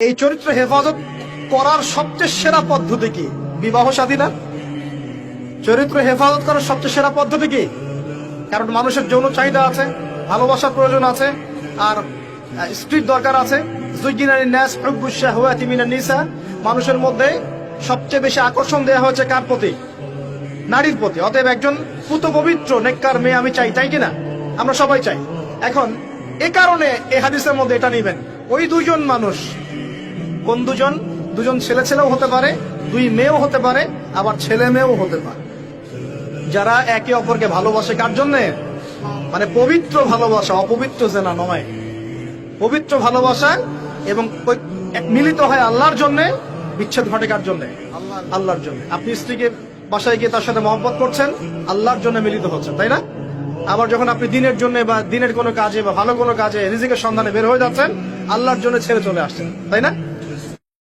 এই চরিত্র হেফাজত করার সবচেয়ে সেরা পদ্ধতি কি? বিবাহ শাদী না? চরিত্র হেফাজত করার সবচেয়ে সেরা পদ্ধতি কি? কারণ মানুষের যৌন চাহিদা আছে, ভালোবাসার প্রয়োজন আছে, আর স্ত্রীর দরকার আছে। মানুষের মধ্যে সবচেয়ে বেশি আকর্ষণ দেওয়া হয়েছে কার প্রতি? নারীর প্রতি। অতএব একজন পুত পবিত্র নেককার মেয়ে আমি চাই, তাই কিনা? আমরা সবাই চাই। এখন এ কারণে এই হাদিসের মধ্যে এটা নিবেন, ওই দুজন মানুষ কোন দুজন? দুজন ছেলে ছেলেও হতে পারে, দুই মেয়েও হতে পারে, আবার ছেলে মেয়েও হতে পারে, যারা একে অপরকে ভালোবাসে। কার জন্যে? মানে পবিত্র ভালোবাসা, অপবিত্র জেনা নয়, পবিত্র ভালোবাসা, এবং মিলিত হয় আল্লাহর জন্যে। বিচ্ছেদ ঘটে কার জন্যে? আল্লাহর জন্য। আপনি স্ত্রীকে বাসায় গিয়ে তার সাথে মহব্বত করছেন, আল্লাহর জন্য মিলিত হচ্ছেন, তাই না? আবার যখন আপনি দিনের জন্য বা দিনের কোনো কাজে বা ভালো কোনো কাজে রিজিকের সন্ধানে বের হয়ে যাচ্ছেন, আল্লাহর জন্য ছেড়ে চলে আসছেন, তাই না?